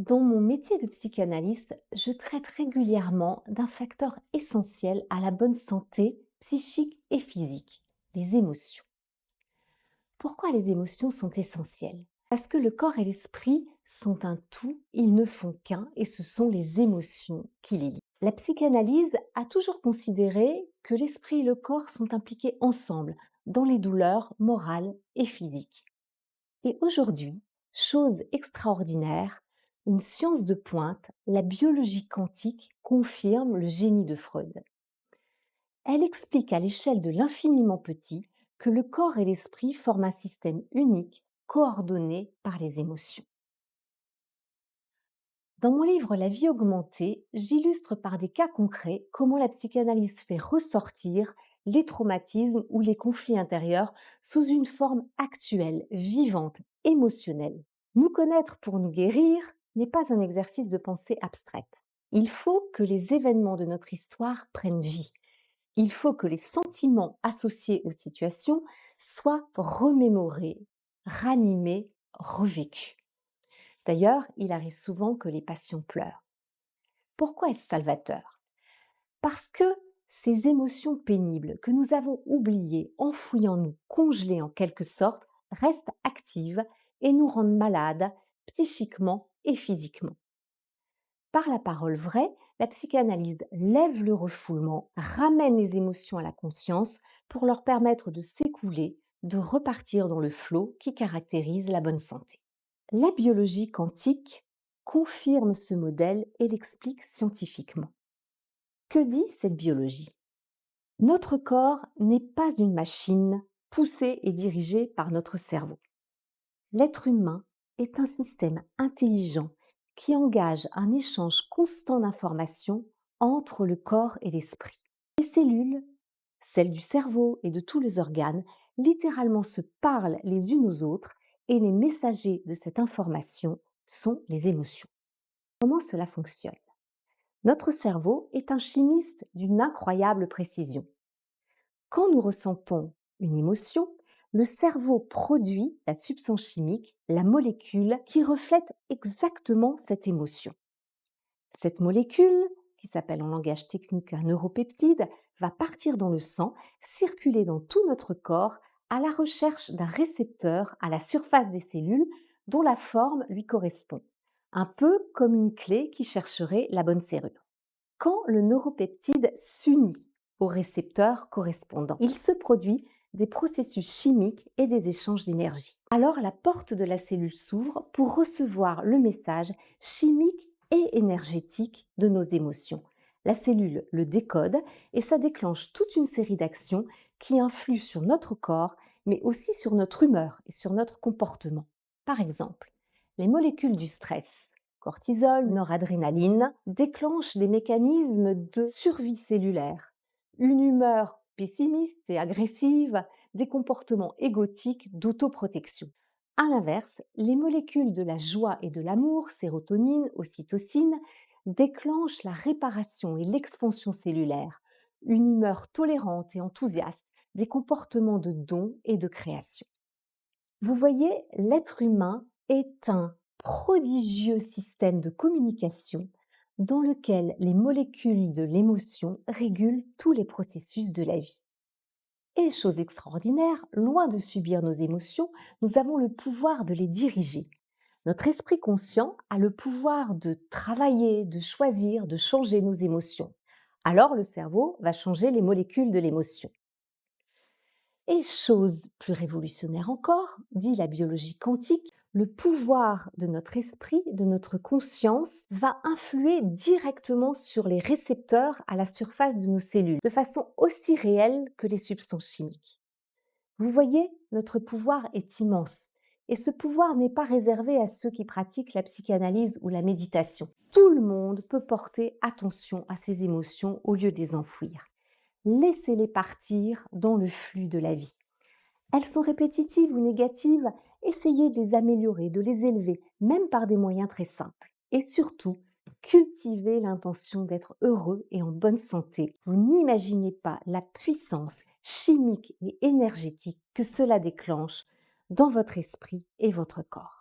Dans mon métier de psychanalyste, je traite régulièrement d'un facteur essentiel à la bonne santé psychique et physique, les émotions. Pourquoi les émotions sont essentielles? Parce que le corps et l'esprit sont un tout, ils ne font qu'un et ce sont les émotions qui les lient. La psychanalyse a toujours considéré que l'esprit et le corps sont impliqués ensemble dans les douleurs morales et physiques. Et aujourd'hui, chose extraordinaire, une science de pointe, la biologie quantique, confirme le génie de Freud. Elle explique à l'échelle de l'infiniment petit que le corps et l'esprit forment un système unique, coordonné par les émotions. Dans mon livre La vie augmentée, j'illustre par des cas concrets comment la psychanalyse fait ressortir les traumatismes ou les conflits intérieurs sous une forme actuelle, vivante, émotionnelle. Nous connaître pour nous guérir n'est pas un exercice de pensée abstraite. Il faut que les événements de notre histoire prennent vie. Il faut que les sentiments associés aux situations soient remémorés, ranimés, revécus. D'ailleurs, il arrive souvent que les patients pleurent. Pourquoi est-ce salvateur? Parce que ces émotions pénibles que nous avons oubliées, enfouies en nous, congelées en quelque sorte, restent actives et nous rendent malades psychiquement et physiquement. Par la parole vraie, la psychanalyse lève le refoulement, ramène les émotions à la conscience pour leur permettre de s'écouler, de repartir dans le flot qui caractérise la bonne santé. La biologie quantique confirme ce modèle et l'explique scientifiquement. Que dit cette biologie? Notre corps n'est pas une machine poussée et dirigée par notre cerveau. L'être humain est un système intelligent qui engage un échange constant d'informations entre le corps et l'esprit. Les cellules, celles du cerveau et de tous les organes, littéralement se parlent les unes aux autres et les messagers de cette information sont les émotions. Comment cela fonctionne? Notre cerveau est un chimiste d'une incroyable précision. Quand nous ressentons une émotion, le cerveau produit la substance chimique, la molécule qui reflète exactement cette émotion. Cette molécule, qui s'appelle en langage technique un neuropeptide, va partir dans le sang, circuler dans tout notre corps à la recherche d'un récepteur à la surface des cellules dont la forme lui correspond, un peu comme une clé qui chercherait la bonne serrure. Quand le neuropeptide s'unit au récepteur correspondant, il se produit des processus chimiques et des échanges d'énergie. Alors la porte de la cellule s'ouvre pour recevoir le message chimique et énergétique de nos émotions. La cellule le décode et ça déclenche toute une série d'actions qui influent sur notre corps, mais aussi sur notre humeur et sur notre comportement. Par exemple, les molécules du stress, cortisol, noradrénaline, déclenchent des mécanismes de survie cellulaire, une humeur pessimiste et agressive, des comportements égotiques d'autoprotection. À l'inverse, les molécules de la joie et de l'amour, sérotonine, ocytocine, déclenchent la réparation et l'expansion cellulaire, une humeur tolérante et enthousiaste, des comportements de don et de création. Vous voyez, l'être humain est un prodigieux système de communication dans lequel les molécules de l'émotion régulent tous les processus de la vie. Et chose extraordinaire, loin de subir nos émotions, nous avons le pouvoir de les diriger. Notre esprit conscient a le pouvoir de travailler, de choisir, de changer nos émotions. Alors le cerveau va changer les molécules de l'émotion. Et chose plus révolutionnaire encore, dit la biologie quantique, le pouvoir de notre esprit, de notre conscience, va influer directement sur les récepteurs à la surface de nos cellules, de façon aussi réelle que les substances chimiques. Vous voyez, notre pouvoir est immense. Et ce pouvoir n'est pas réservé à ceux qui pratiquent la psychanalyse ou la méditation. Tout le monde peut porter attention à ses émotions au lieu de les enfouir. Laissez-les partir dans le flux de la vie. Elles sont répétitives ou négatives, essayez de les améliorer, de les élever, même par des moyens très simples. Et surtout, cultivez l'intention d'être heureux et en bonne santé. Vous n'imaginez pas la puissance chimique et énergétique que cela déclenche dans votre esprit et votre corps.